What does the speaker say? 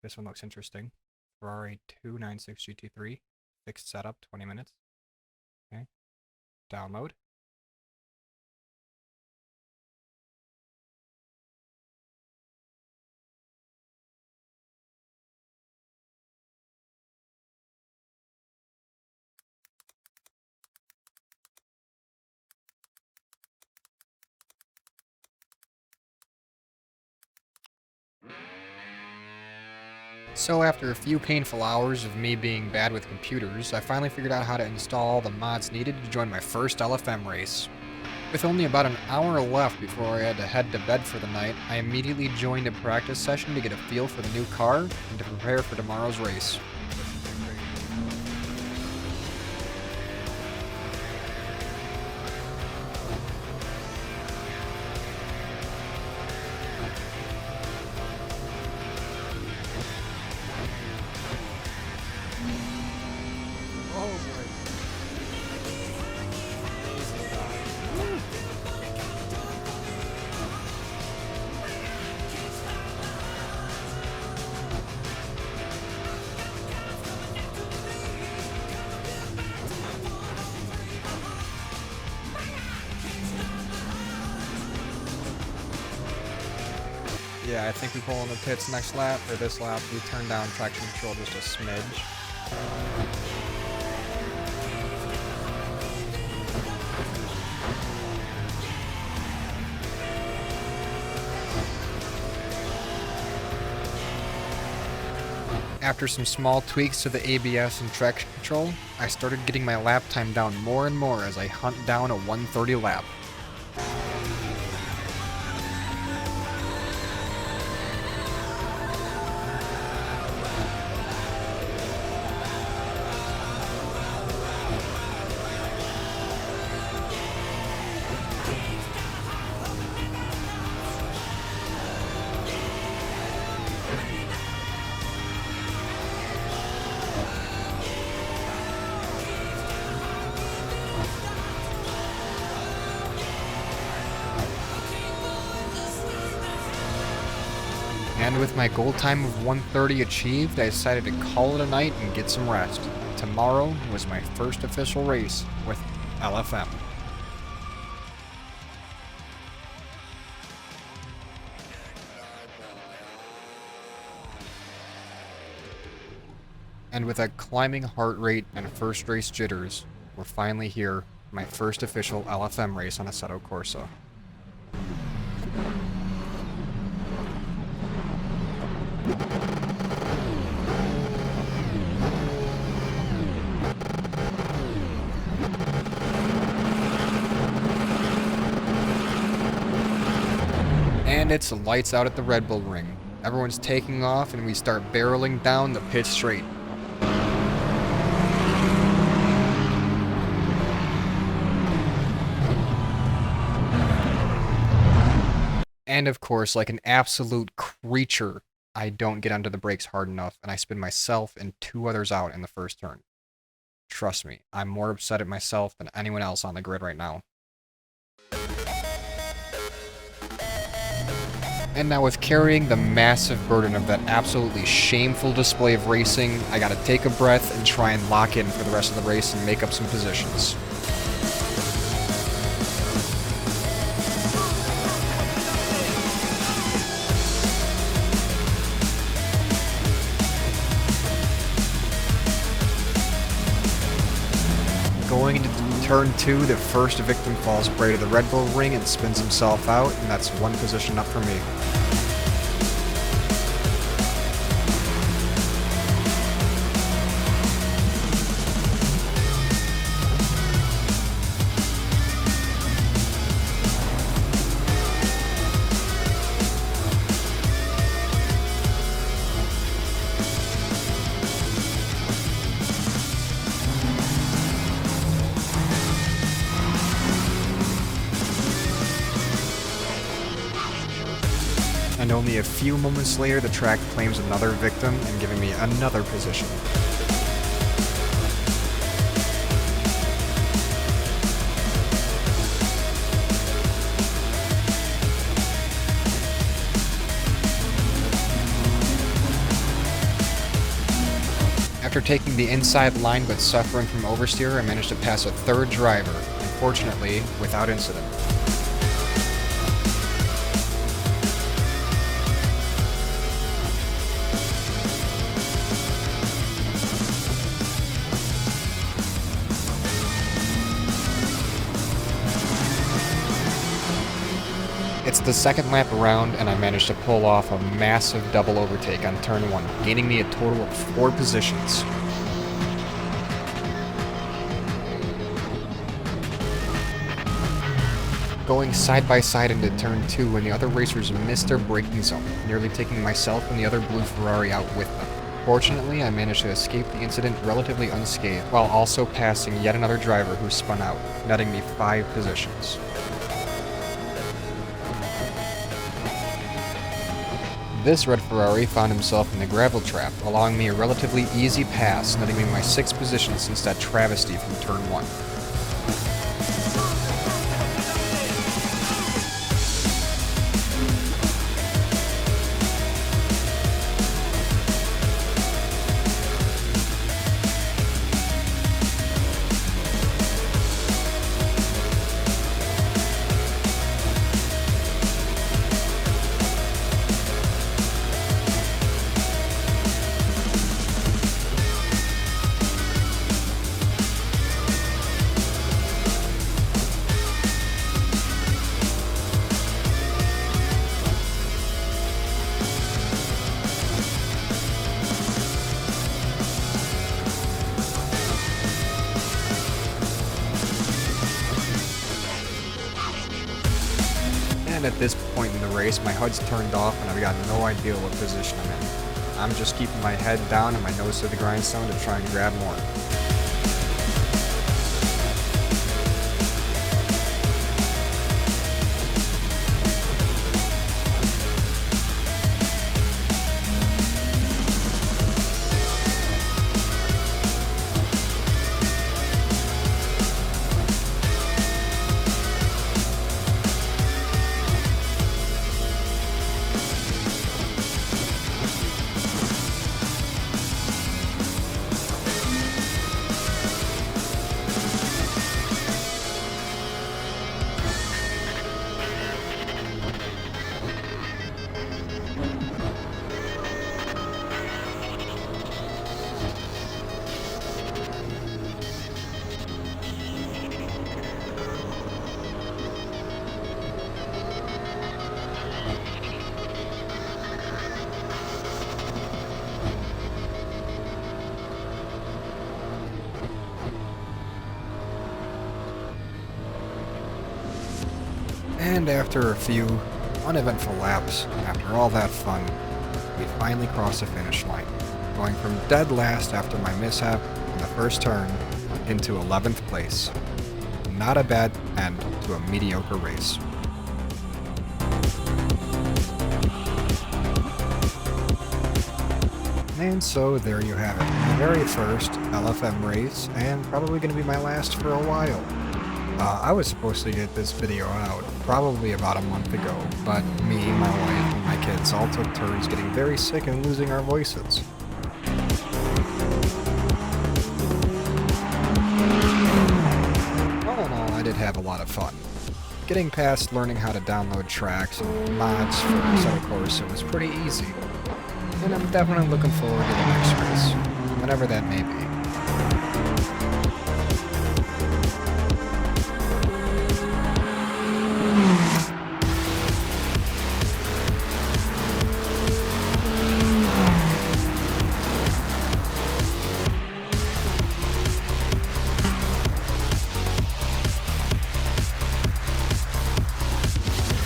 This one looks interesting. Ferrari 296 GT3. Fixed setup, 20 minutes. Okay. Download. So after a few painful hours of me being bad with computers, I finally figured out how to install all the mods needed to join my first LFM race. With only about an hour left before I had to head to bed for the night, I immediately joined a practice session to get a feel for the new car and to prepare for tomorrow's race. Yeah, I think we pull in the pits next lap, or this lap. We turn down traction control just a smidge. After some small tweaks to the ABS and traction control, I started getting my lap time down more and more as I hunt down a 130 lap. And with my goal time of 1:30 achieved, I decided to call it a night and get some rest. Tomorrow was my first official race with LFM. And with a climbing heart rate and first race jitters, we're finally here, my first official LFM race on Assetto Corsa. And it's lights out at the Red Bull Ring. Everyone's taking off and we start barreling down the pit straight. And of course, like an absolute creature, I don't get under the brakes hard enough and I spin myself and two others out in the first turn. Trust me, I'm more upset at myself than anyone else on the grid right now. And now with carrying the massive burden of that absolutely shameful display of racing, I gotta take a breath and try and lock in for the rest of the race and make up some positions. Going into turn 2, the first victim falls prey to the Red Bull Ring and spins himself out, and that's one position up for me. And only a few moments later, the track claims another victim and giving me another position. After taking the inside line but suffering from oversteer, I managed to pass a third driver, unfortunately without incident. It's the second lap around, and I managed to pull off a massive double overtake on turn 1, gaining me a total of 4 positions. Going side by side into turn 2 when the other racers missed their braking zone, nearly taking myself and the other blue Ferrari out with them. Fortunately, I managed to escape the incident relatively unscathed, while also passing yet another driver who spun out, netting me 5 positions. This red Ferrari found himself in the gravel trap, allowing me a relatively easy pass, netting me my 6th position since that travesty from turn 1. And at this point in the race, my HUD's turned off and I've got no idea what position I'm in. I'm just keeping my head down and my nose to the grindstone to try and grab more. And after a few uneventful laps, after all that fun, we finally crossed the finish line, going from dead last after my mishap in the first turn into 11th place. Not a bad end to a mediocre race. And so there you have it, my very first LFM race, and probably going to be my last for a while. I was supposed to get this video out probably about a month ago, but me, my wife, and my kids all took turns getting very sick and losing our voices. All in all, I did have a lot of fun. Getting past learning how to download tracks and mods for assetto corsa was pretty easy, and I'm definitely looking forward to the next race, whenever that may be.